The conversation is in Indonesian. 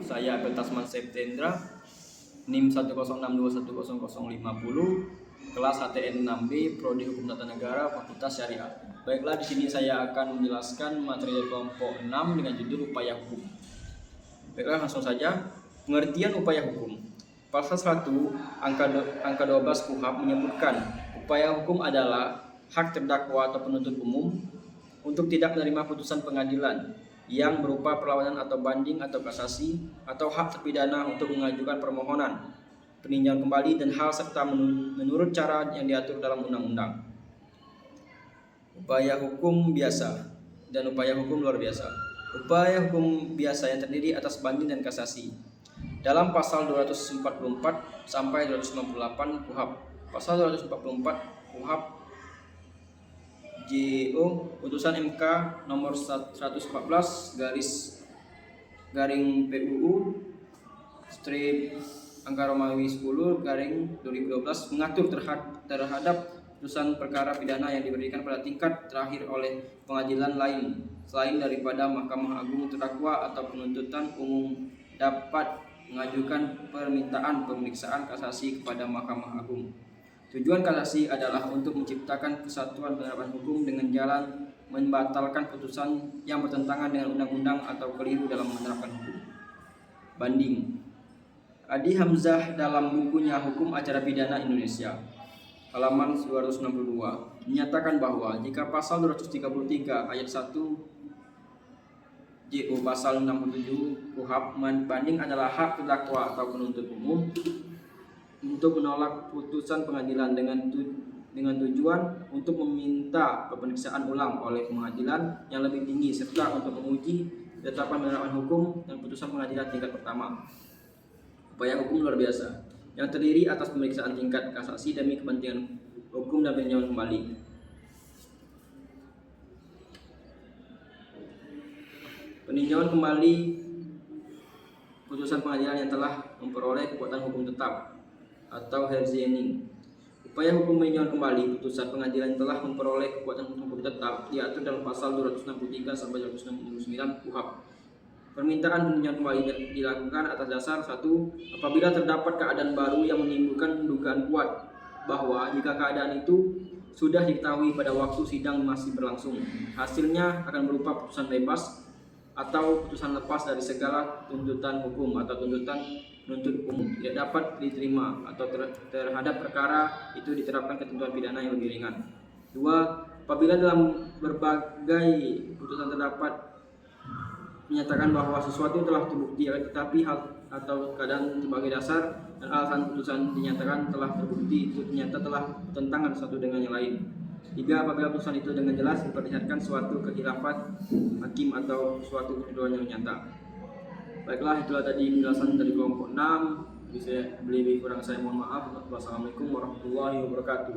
Saya Abel Tasman Septendra, NIM 106210050, kelas HTN 6B, Prodi Hukum Tata Negara, Fakultas Syariah. Baiklah, di sini saya akan menjelaskan materi dari kelompok 6 dengan judul upaya hukum. Baiklah, langsung saja. Pengertian upaya hukum. Pasal 1 angka 12 KUHP menyebutkan upaya hukum adalah hak terdakwa atau penuntut umum untuk tidak menerima putusan pengadilan yang berupa perlawanan atau banding atau kasasi, atau hak terpidana untuk mengajukan permohonan peninjauan kembali dan hal serta menurut cara yang diatur dalam undang-undang. Upaya hukum biasa dan upaya hukum luar biasa. Upaya hukum biasa yang terdiri atas banding dan kasasi. Dalam pasal 244 sampai 298 KUHP. Pasal 244 KUHP JO putusan MK nomor 114 garing PUU strip angka Romawi 10 garing 2012 mengatur terhadap putusan perkara pidana yang diberikan pada tingkat terakhir oleh pengadilan lain selain daripada Mahkamah Agung. Terdakwa atau penuntutan umum dapat mengajukan permintaan pemeriksaan kasasi kepada Mahkamah Agung. Tujuan kasasi adalah untuk menciptakan kesatuan penerapan hukum dengan jalan membatalkan putusan yang bertentangan dengan undang-undang atau keliru dalam menerapkan hukum. Banding. Adi Hamzah dalam bukunya Hukum Acara Pidana Indonesia halaman 262 menyatakan bahwa jika pasal 233 ayat 1 JO pasal 67 KUHP banding adalah hak terdakwa atau penuntut umum untuk menolak putusan pengadilan dengan tujuan untuk meminta pemeriksaan ulang oleh pengadilan yang lebih tinggi serta untuk menguji ketetapan penerapan hukum dan putusan pengadilan tingkat pertama. Upaya hukum luar biasa yang terdiri atas pemeriksaan tingkat kasasi demi kepentingan hukum dan peninjauan kembali. Peninjauan kembali putusan pengadilan yang telah memperoleh kekuatan hukum tetap atau herziening. Upaya hukum peninjauan kembali putusan pengadilan yang telah memperoleh kekuatan hukum tetap diatur dalam pasal 263 sampai 269 KUHP. Permintaan peninjauan kembali dilakukan atas dasar 1. Apabila terdapat keadaan baru yang menimbulkan dugaan kuat bahwa jika keadaan itu sudah diketahui pada waktu sidang masih berlangsung, hasilnya akan berupa putusan bebas atau putusan lepas dari segala tuntutan hukum atau tuntutan penuntut umum tidak dapat diterima atau terhadap perkara itu diterapkan ketentuan pidana yang lebih ringan. 2. Apabila dalam berbagai putusan terdapat menyatakan bahwa sesuatu telah terbukti tetapi hal atau keadaan sebagai dasar dan alasan putusan dinyatakan telah terbukti itu ternyata telah bertentangan satu dengan yang lain. 3. Apabila putusan itu dengan jelas memperlihatkan suatu kekhilafan hakim atau suatu ketentuan yang nyata. Baiklah, itulah tadi penjelasan dari kelompok 6. Bisa lebih kurang saya mohon maaf. Wassalamualaikum warahmatullahi wabarakatuh.